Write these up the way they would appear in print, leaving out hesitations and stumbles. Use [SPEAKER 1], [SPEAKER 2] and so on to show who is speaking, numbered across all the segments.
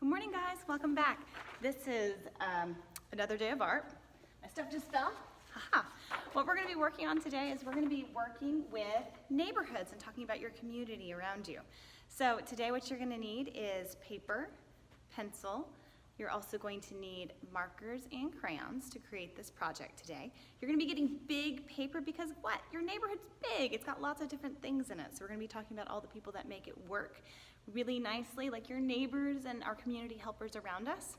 [SPEAKER 1] Good morning, guys. Welcome back. This is another day of art. My stuff just fell. Haha. What we're going to be working on today is we're going to be working with neighborhoods and talking about your community around you. So today what you're going to need is paper, pencil. You're also going to need markers and crayons to create this project today. You're going to be getting big paper because what? Your neighborhood's big. It's got lots of different things in it. So we're going to be talking about all the people that make it work really nicely, like your neighbors and our community helpers around us.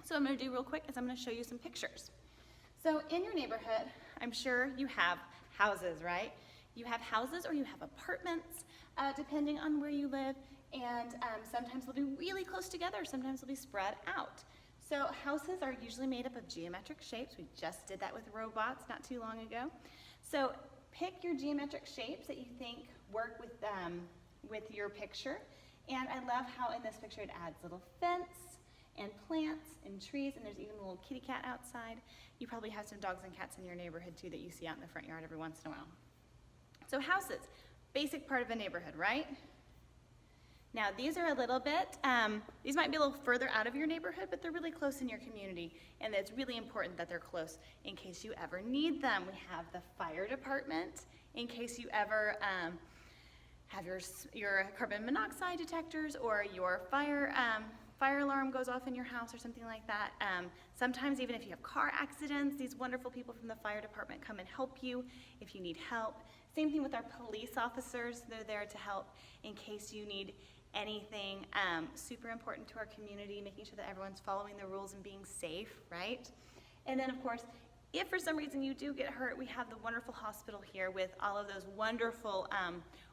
[SPEAKER 1] So what I'm going to do real quick is I'm going to show you some pictures. So in your neighborhood, I'm sure you have houses, right? You have houses or you have apartments, depending on where you live. And sometimes they'll be really close together, sometimes they'll be spread out. So houses are usually made up of geometric shapes. We just did that with robots not too long ago. So pick your geometric shapes that you think work with your picture. And I love how in this picture it adds little fence and plants and trees, and there's even a little kitty cat outside. You probably have some dogs and cats in your neighborhood too that you see out in the front yard every once in a while. So houses, basic part of a neighborhood, right? Now these are a little bit, these might be a little further out of your neighborhood, but they're really close in your community, and it's really important that they're close in case you ever need them. We have the fire department in case you ever have your carbon monoxide detectors or your fire alarm goes off in your house or something like that. Sometimes even if you have car accidents, these wonderful people from the fire department come and help you if you need help. Same thing with our police officers. They're there to help in case you need anything. Super important to our community, making sure that everyone's following the rules and being safe, right? And then of course, if for some reason you do get hurt, we have the wonderful hospital here with all of those wonderful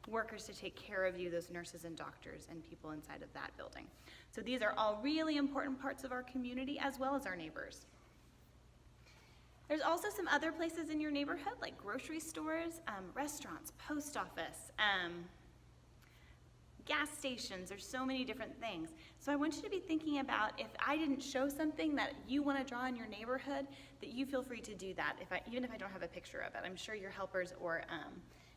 [SPEAKER 1] workers to take care of you, those nurses and doctors and people inside of that building. So these are all really important parts of our community as well as our neighbors. There's also some other places in your neighborhood like grocery stores, restaurants, post office, gas stations. There's so many different things. So I want you to be thinking about if I didn't show something that you want to draw in your neighborhood, that you feel free to do that, even if I don't have a picture of it. I'm sure your helpers or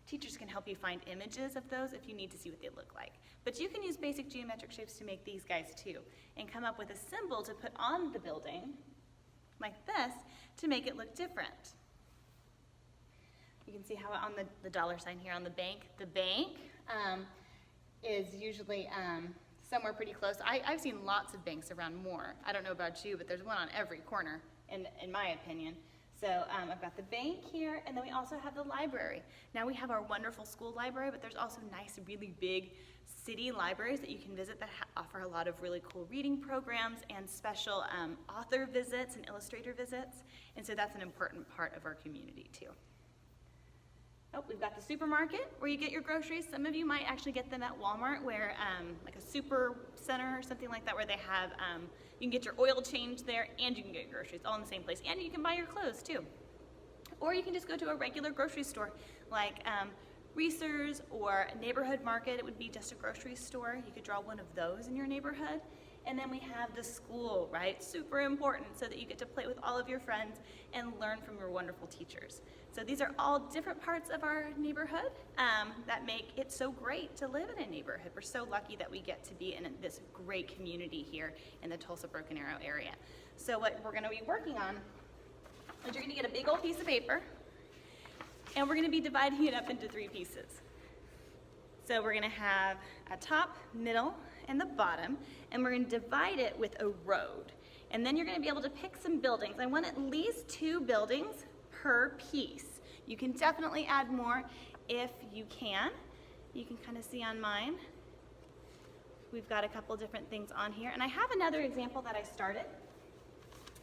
[SPEAKER 1] teachers can help you find images of those if you need to see what they look like. But you can use basic geometric shapes to make these guys too, and come up with a symbol to put on the building, like this, to make it look different. You can see how on the dollar sign here on the bank is usually somewhere pretty close. I've seen lots of banks around more. I don't know about you, but there's one on every corner, in my opinion. So I've got the bank here, and then we also have the library. Now we have our wonderful school library, but there's also nice, really big city libraries that you can visit that offer a lot of really cool reading programs and special author visits and illustrator visits. And so that's an important part of our community too. Oh, we've got the supermarket where you get your groceries. Some of you might actually get them at Walmart, where like a super center or something like that, where they have, you can get your oil changed there and you can get your groceries all in the same place, and you can buy your clothes too. Or you can just go to a regular grocery store like Reese's or a neighborhood market. It would be just a grocery store. You could draw one of those in your neighborhood. And then we have the school, right? Super important, so that you get to play with all of your friends and learn from your wonderful teachers. So these are all different parts of our neighborhood that make it so great to live in a neighborhood. We're so lucky that we get to be in this great community here in the Tulsa-Broken Arrow area. So what we're gonna be working on is you're gonna get a big old piece of paper, and we're gonna be dividing it up into 3 pieces. So we're gonna have a top, middle, and the bottom, and we're gonna divide it with a road. And then you're gonna be able to pick some buildings. I want at least 2 buildings per piece. You can definitely add more if you can. You can kind of see on mine. We've got a couple different things on here, and I have another example that I started,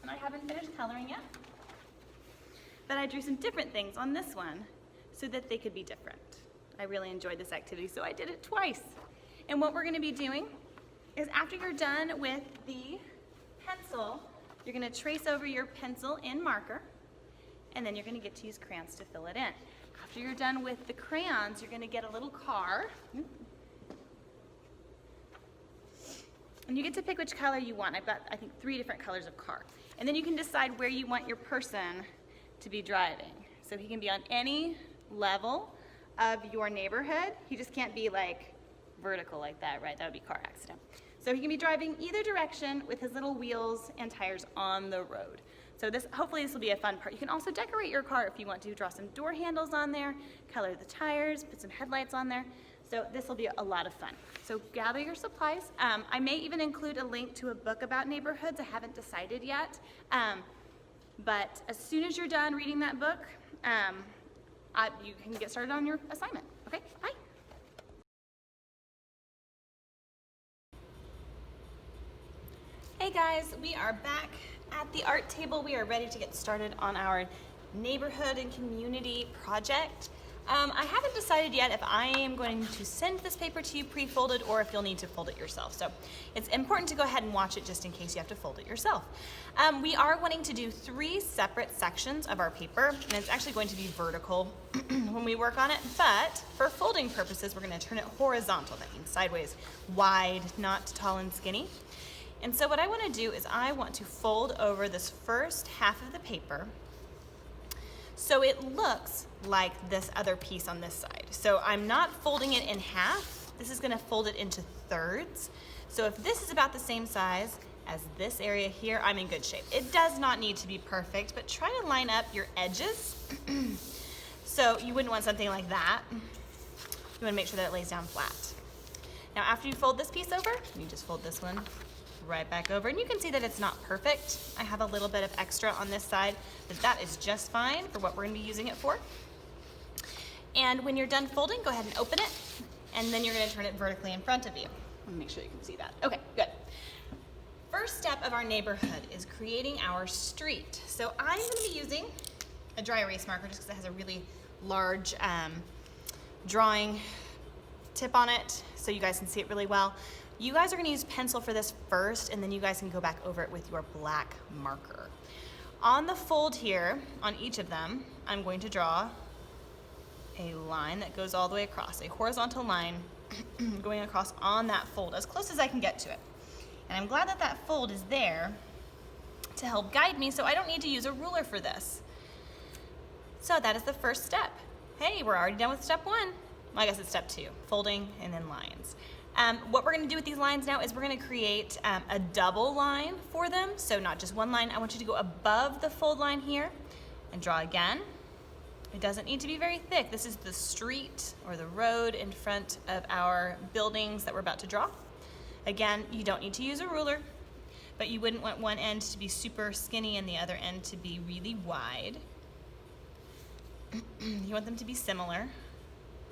[SPEAKER 1] and I haven't finished coloring yet. But I drew some different things on this one so that they could be different. I really enjoyed this activity, so I did it twice. And what we're gonna be doing is after you're done with the pencil, you're gonna trace over your pencil in marker, and then you're gonna get to use crayons to fill it in. After you're done with the crayons, you're gonna get a little car. And you get to pick which color you want. I've got, I think, 3 different colors of car. And then you can decide where you want your person to be driving. So he can be on any level of your neighborhood. He just can't be like vertical like that, right? That would be car accident. So he can be driving either direction with his little wheels and tires on the road. So hopefully this will be a fun part. You can also decorate your car if you want to. Draw some door handles on there, color the tires, put some headlights on there. So this will be a lot of fun. So gather your supplies. I may even include a link to a book about neighborhoods. I haven't decided yet. But as soon as you're done reading that book, you can get started on your assignment. Okay, bye. Hey guys, we are back at the art table. We are ready to get started on our neighborhood and community project. I haven't decided yet if I am going to send this paper to you pre-folded or if you'll need to fold it yourself. So it's important to go ahead and watch it just in case you have to fold it yourself. We are wanting to do 3 separate sections of our paper, and it's actually going to be vertical when we work on it, but for folding purposes, we're going to turn it horizontal. That means sideways, wide, not tall and skinny. And so what I want to do is I want to fold over this first half of the paper so it looks like this other piece on this side. So I'm not folding it in half. This is going to fold it into thirds. So if this is about the same size as this area here, I'm in good shape. It does not need to be perfect, but try to line up your edges. So you wouldn't want something like that. You want to make sure that it lays down flat. Now after you fold this piece over, you just fold this one right back over, and you can see that it's not perfect. I have a little bit of extra on this side, but that is just fine for what we're going to be using it for. And when you're done folding, go ahead and open it, and then you're going to turn it vertically in front of you. Let me make sure you can see that. Okay, good. First step of our neighborhood is creating our street. So I'm going to be using a dry erase marker just because it has a really large drawing tip on it, so you guys can see it really well. You guys are going to use pencil for this first, and then you guys can go back over it with your black marker. On the fold here, on each of them, I'm going to draw a line that goes all the way across, a horizontal line going across on that fold, as close as I can get to it. And I'm glad that that fold is there to help guide me, so I don't need to use a ruler for this. So that is the first step. Hey, we're already done with step 1. Well, I guess it's step 2, folding and then lines. What we're going to do with these lines now is we're going to create a double line for them. So not just one line. I want you to go above the fold line here and draw again. It doesn't need to be very thick. This is the street or the road in front of our buildings that we're about to draw. Again, you don't need to use a ruler, but you wouldn't want one end to be super skinny and the other end to be really wide. You want them to be similar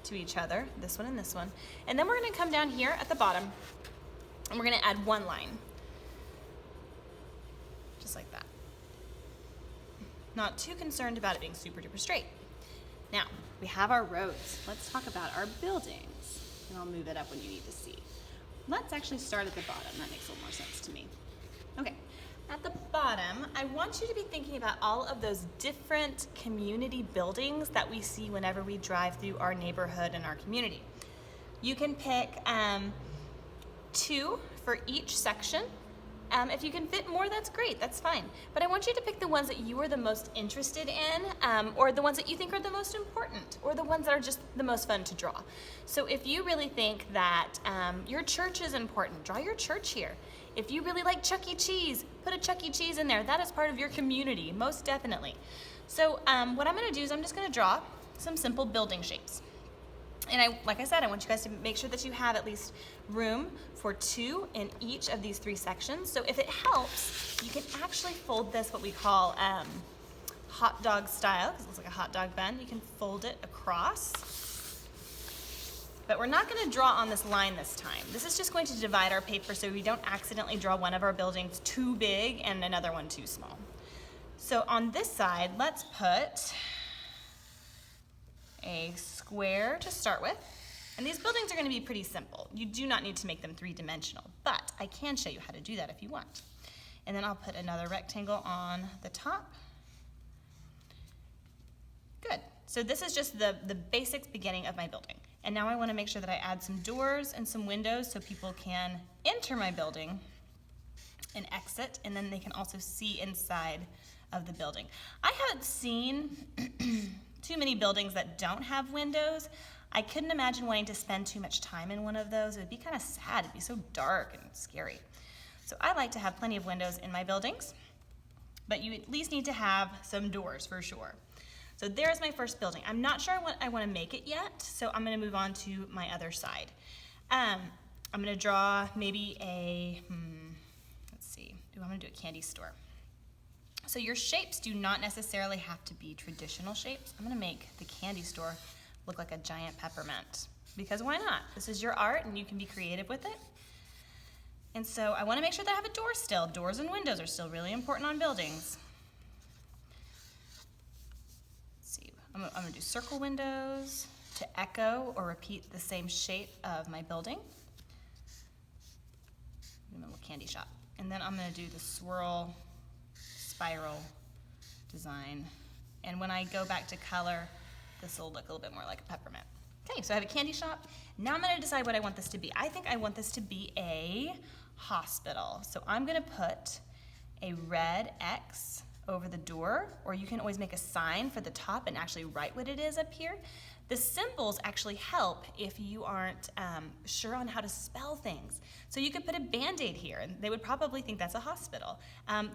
[SPEAKER 1] to each other, this one and this one. And then we're going to come down here at the bottom and we're going to add one line. Just like that. Not too concerned about it being super duper straight. Now, we have our roads. Let's talk about our buildings. And I'll move it up when you need to see. Let's actually start at the bottom. That makes a little more sense to me. Okay. At the bottom, I want you to be thinking about all of those different community buildings that we see whenever we drive through our neighborhood and our community. You can pick 2 for each section. If you can fit more, that's great, that's fine. But I want you to pick the ones that you are the most interested in, or the ones that you think are the most important, or the ones that are just the most fun to draw. So if you really think that your church is important, draw your church here. If you really like Chuck E. Cheese, put a Chuck E. Cheese in there. That is part of your community, most definitely. So what I'm going to do is I'm just going to draw some simple building shapes. And like I said, I want you guys to make sure that you have at least room for 2 in each of these 3 sections. So if it helps, you can actually fold this what we call hot dog style, because it looks like a hot dog bun. You can fold it across. But we're not going to draw on this line this time. This is just going to divide our paper so we don't accidentally draw one of our buildings too big and another one too small. So on this side, let's put a square to start with. And these buildings are going to be pretty simple. You do not need to make them 3-dimensional, but I can show you how to do that if you want. And then I'll put another rectangle on the top. Good. So this is just the basic beginning of my building. And now I want to make sure that I add some doors and some windows so people can enter my building and exit, and then they can also see inside of the building. I haven't seen too many buildings that don't have windows. I couldn't imagine wanting to spend too much time in one of those. It would be kind of sad. It'd be so dark and scary. So I like to have plenty of windows in my buildings, but you at least need to have some doors for sure. So there's my first building. I'm not sure what I want to make it yet, so I'm going to move on to my other side. I'm going to draw maybe a, let's see, I'm going to do a candy store. So your shapes do not necessarily have to be traditional shapes. I'm going to make the candy store look like a giant peppermint, because why not? This is your art and you can be creative with it. And so I want to make sure that I have a door still. Doors and windows are still really important on buildings. Let's see, I'm going to do circle windows to echo or repeat the same shape of my building. A little candy shop. And then I'm going to do the swirl spiral design. And when I go back to color, this will look a little bit more like a peppermint. Okay, so I have a candy shop. Now I'm going to decide what I want this to be. I think I want this to be a hospital. So I'm going to put a red X over the door, or you can always make a sign for the top and actually write what it is up here. The symbols actually help if you aren't sure on how to spell things. So you could put a Band-Aid here, and they would probably think that's a hospital.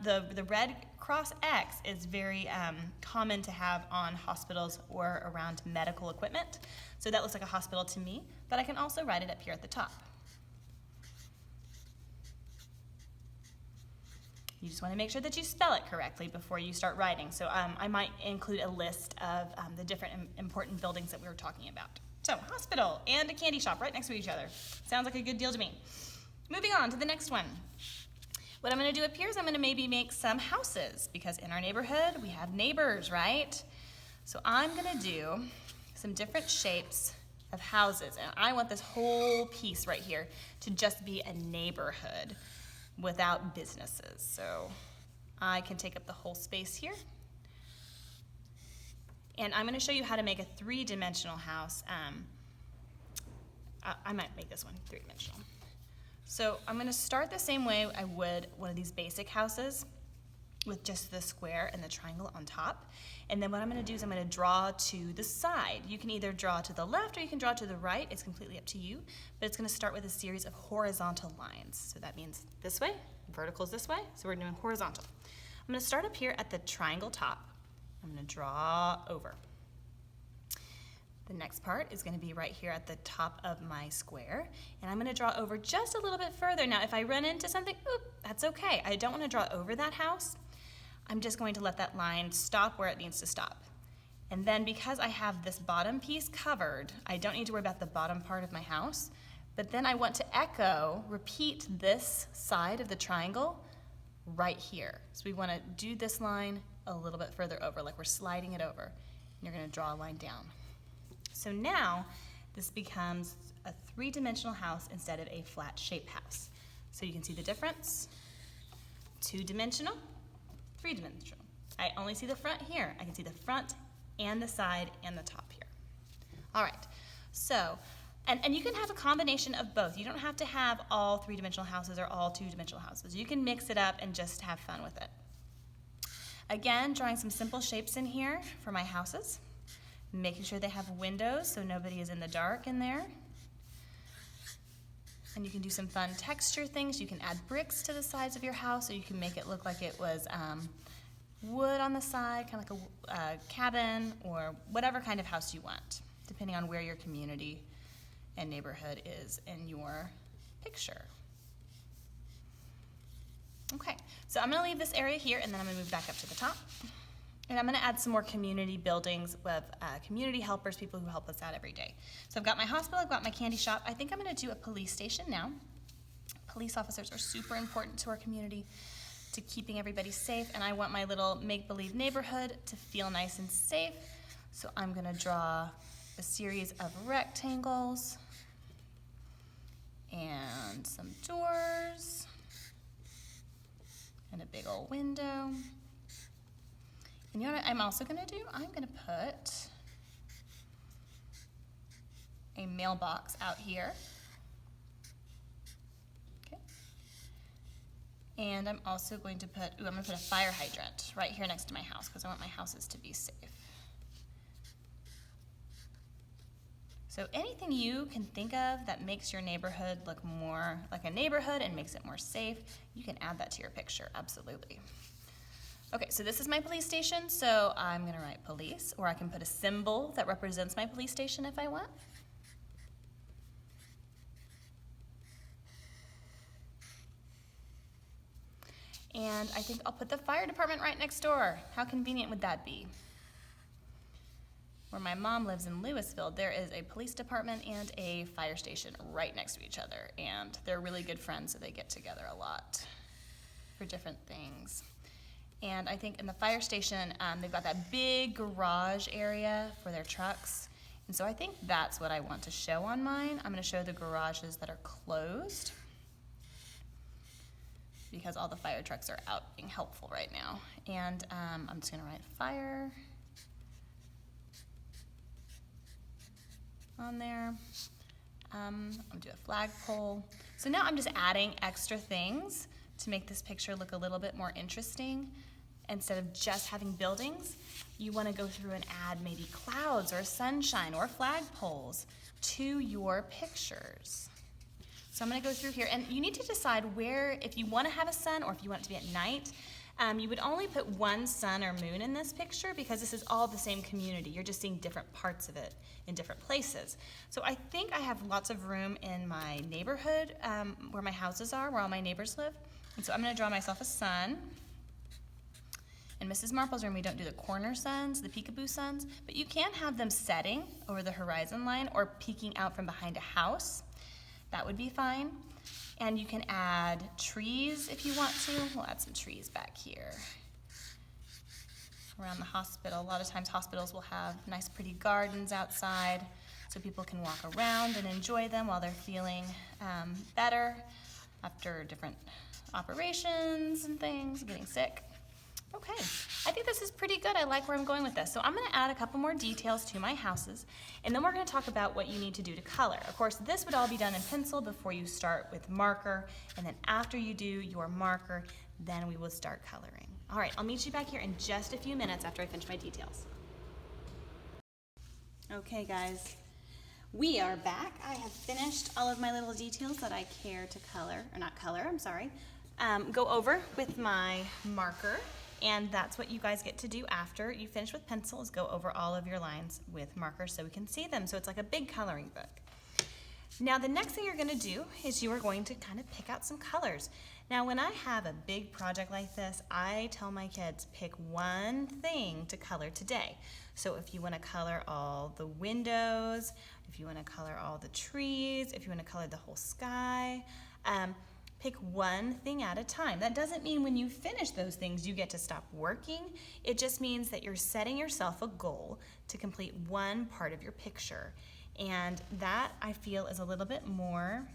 [SPEAKER 1] The red cross X is very common to have on hospitals or around medical equipment. So that looks like a hospital to me, but I can also write it up here at the top. You just want to make sure that you spell it correctly before you start writing. So I might include a list of the different important buildings that we were talking about. So hospital and a candy shop right next to each other. Sounds like a good deal to me. Moving on to the next one. What I'm going to do up here is I'm going to maybe make some houses, because in our neighborhood we have neighbors, right? So I'm going to do some different shapes of houses, and I want this whole piece right here to just be a neighborhood without businesses. So I can take up the whole space here. And I'm going to show you how to make a three-dimensional house. I might make this one three-dimensional. So I'm going to start the same way I would one of these basic houses, with just the square and the triangle on top. And then what I'm going to do is I'm going to draw to the side. You can either draw to the left or you can draw to the right. It's completely up to you. But it's going to start with a series of horizontal lines. So that means this way, vertical is this way, so we're doing horizontal. I'm going to start up here at the triangle top. I'm going to draw over. The next part is going to be right here at the top of my square, and I'm going to draw over just a little bit further. Now if I run into something, that's okay. I don't want to draw over that house. I'm just going to let that line stop where it needs to stop. And then because I have this bottom piece covered, I don't need to worry about the bottom part of my house, but then I want to repeat this side of the triangle right here. So we want to do this line a little bit further over, like we're sliding it over. And you're going to draw a line down. So now this becomes a three-dimensional house instead of a flat shape house. So you can see the difference. Two-dimensional, three-dimensional. I only see the front here. I can see the front and the side and the top here. All right, so, and you can have a combination of both. You don't have to have all three-dimensional houses or all two-dimensional houses. You can mix it up and just have fun with it. Again, drawing some simple shapes in here for my houses. Making sure they have windows so nobody is in the dark in there. And you can do some fun texture things. You can add bricks to the sides of your house, or you can make it look like it was wood on the side, kind of like a cabin, or whatever kind of house you want, depending on where your community and neighborhood is in your picture. Okay, so I'm going to leave this area here, and then I'm going to move back up to the top. And I'm going to add some more community buildings with community helpers, people who help us out every day. So I've got my hospital, I've got my candy shop. I think I'm going to do a police station now. Police officers are super important to our community, to keeping everybody safe, and I want my little make-believe neighborhood to feel nice and safe. So I'm going to draw a series of rectangles and some doors and a big old window. And you know what I'm also going to do? I'm going to put a mailbox out here. Okay. And I'm also going to put, I'm going to put a fire hydrant right here next to my house because I want my houses to be safe. So anything you can think of that makes your neighborhood look more like a neighborhood and makes it more safe, you can add that to your picture, absolutely. Okay, so this is my police station, so I'm gonna write police, or I can put a symbol that represents my police station if I want. And I think I'll put the fire department right next door. How convenient would that be? Where my mom lives in Louisville, there is a police department and a fire station right next to each other, and they're really good friends, so they get together a lot for different things. And I think in the fire station, they've got that big garage area for their trucks, and so I think that's what I want to show on mine. I'm gonna show the garages that are closed because all the fire trucks are out being helpful right now. And I'm just gonna write fire on there. I'm gonna do a flagpole. So now I'm just adding extra things to make this picture look a little bit more interesting. Instead of just having buildings, you wanna go through and add maybe clouds or sunshine or flagpoles to your pictures. So I'm gonna go through here, and you need to decide where, if you wanna have a sun or if you want it to be at night. You would only put one sun or moon in this picture because this is all the same community. You're just seeing different parts of it in different places. So I think I have lots of room in my neighborhood where my houses are, where all my neighbors live. And so I'm gonna draw myself a sun. In Mrs. Marple's room, we don't do the corner suns, the peekaboo suns, but you can have them setting over the horizon line or peeking out from behind a house. That would be fine. And you can add trees if you want to. We'll add some trees back here. Around the hospital, a lot of times hospitals will have nice pretty gardens outside so people can walk around and enjoy them while they're feeling better after different operations and things, getting sick. Okay, I think this is pretty good. I like where I'm going with this. So I'm gonna add a couple more details to my houses, and then we're gonna talk about what you need to do to color. Of course, this would all be done in pencil before you start with marker, and then after you do your marker, then we will start coloring. All right, I'll meet you back here in just a few minutes after I finish my details. Okay, guys, we are back. I have finished all of my little details that I care to color, or not color, I'm sorry, go over with my marker. And that's what you guys get to do after you finish with pencil, is go over all of your lines with markers so we can see them. So it's like a big coloring book. Now the next thing you're gonna do is you are going to kind of pick out some colors. Now when I have a big project like this, I tell my kids, pick one thing to color today. So if you wanna color all the windows, if you wanna color all the trees, if you wanna color the whole sky, pick one thing at a time. That doesn't mean when you finish those things you get to stop working. It just means that you're setting yourself a goal to complete one part of your picture. And that, I feel, is a little bit more,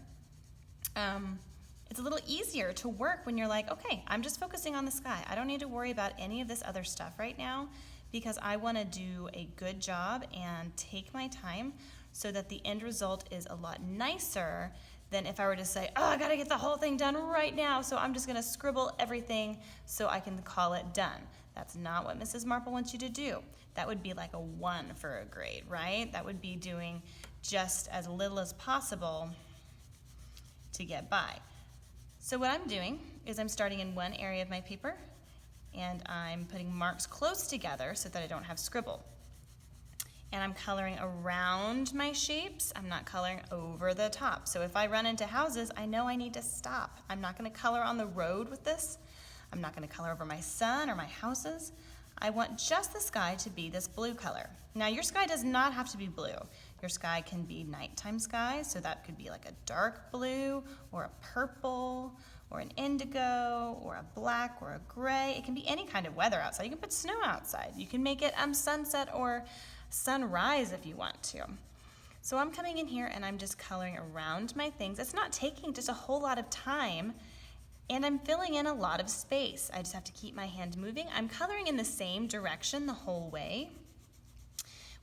[SPEAKER 1] it's a little easier to work when you're like, okay, I'm just focusing on the sky. I don't need to worry about any of this other stuff right now because I want to do a good job and take my time so that the end result is a lot nicer than if I were to say, oh, I gotta get the whole thing done right now, so I'm just gonna scribble everything so I can call it done. That's not what Mrs. Marple wants you to do. That would be like a 1 for a grade, right? That would be doing just as little as possible to get by. So what I'm doing is I'm starting in one area of my paper and I'm putting marks close together so that I don't have scribble. And I'm coloring around my shapes. I'm not coloring over the top. So if I run into houses, I know I need to stop. I'm not gonna color on the road with this. I'm not gonna color over my sun or my houses. I want just the sky to be this blue color. Now your sky does not have to be blue. Your sky can be nighttime sky, so that could be like a dark blue or a purple or an indigo or a black or a gray. It can be any kind of weather outside. You can put snow outside. You can make it sunset or sunrise if you want to. So I'm coming in here and I'm just coloring around my things. It's not taking just a whole lot of time and I'm filling in a lot of space. I just have to keep my hand moving. I'm coloring in the same direction the whole way,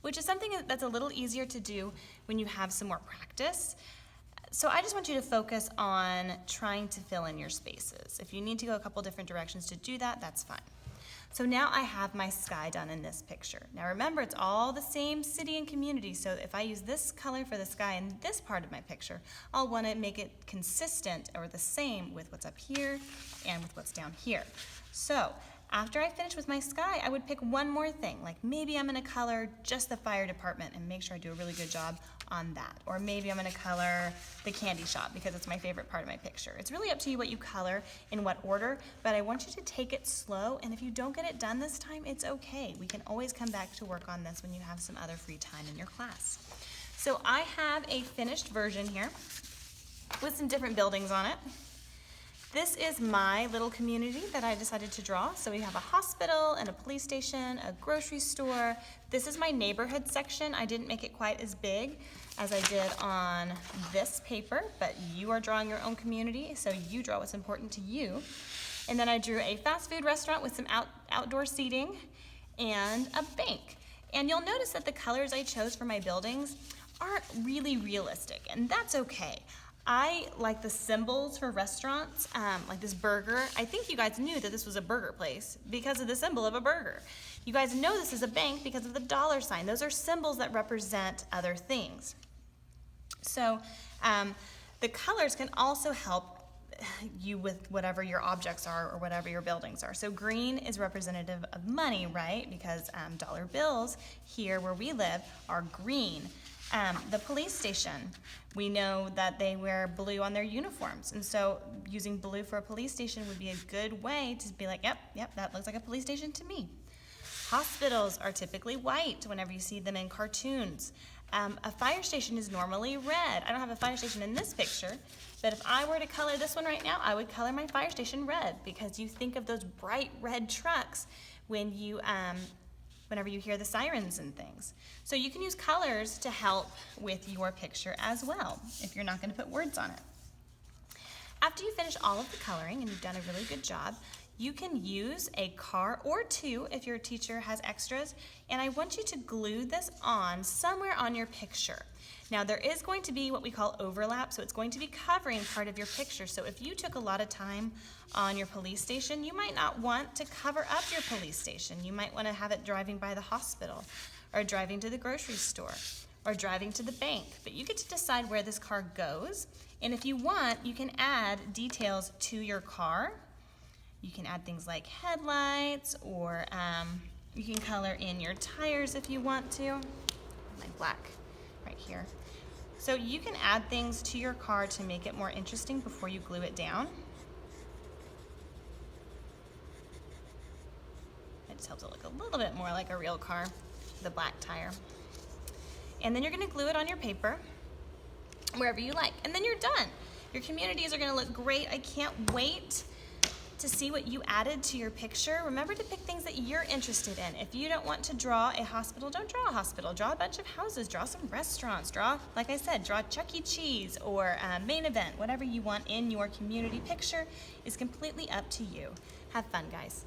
[SPEAKER 1] which is something that's a little easier to do when you have some more practice. So I just want you to focus on trying to fill in your spaces. If you need to go a couple different directions to do that, that's fine. So now I have my sky done in this picture. Now remember, it's all the same city and community, so if I use this color for the sky in this part of my picture, I'll want to make it consistent or the same with what's up here and with what's down here. So after I finish with my sky, I would pick one more thing, like maybe I'm going to color just the fire department and make sure I do a really good job on that. Or maybe I'm going to color the candy shop because it's my favorite part of my picture. It's really up to you what you color in what order, but I want you to take it slow, and if you don't get it done this time, it's okay. We can always come back to work on this when you have some other free time in your class. So I have a finished version here with some different buildings on it. This is my little community that I decided to draw. So we have a hospital and a police station, a grocery store. This is my neighborhood section. I didn't make it quite as big as I did on this paper, but you are drawing your own community, so you draw what's important to you. And then I drew a fast food restaurant with some outdoor seating and a bank. And you'll notice that the colors I chose for my buildings aren't really realistic, and that's okay. I like the symbols for restaurants, like this burger. I think you guys knew that this was a burger place because of the symbol of a burger. You guys know this is a bank because of the dollar sign. Those are symbols that represent other things. So the colors can also help you with whatever your objects are or whatever your buildings are. So green is representative of money, right? Because dollar bills here where we live are green. The police station, we know that they wear blue on their uniforms, and so using blue for a police station would be a good way to be like, yep, that looks like a police station to me. Hospitals are typically white whenever you see them in cartoons. A fire station is normally red. I don't have a fire station in this picture, but if I were to color this one right now, I would color my fire station red because you think of those bright red trucks when you whenever you hear the sirens and things. So you can use colors to help with your picture as well, if you're not going to put words on it. After you finish all of the coloring and you've done a really good job, you can use a car or two if your teacher has extras, and I want you to glue this on somewhere on your picture. Now there is going to be what we call overlap, so it's going to be covering part of your picture. So if you took a lot of time on your police station, you might not want to cover up your police station. You might want to have it driving by the hospital, or driving to the grocery store, or driving to the bank. But you get to decide where this car goes, and if you want, you can add details to your car. You can add things like headlights, or you can color in your tires if you want to. My black right here. So you can add things to your car to make it more interesting before you glue it down. It just helps it look a little bit more like a real car, the black tire. And then you're going to glue it on your paper wherever you like, and then you're done. Your communities are going to look great. I can't wait to see what you added to your picture. Remember to pick things that you're interested in. If you don't want to draw a hospital, don't draw a hospital. Draw a bunch of houses, draw some restaurants, draw, like I said, draw Chuck E. Cheese or Main Event. Whatever you want in your community picture is completely up to you. Have fun, guys.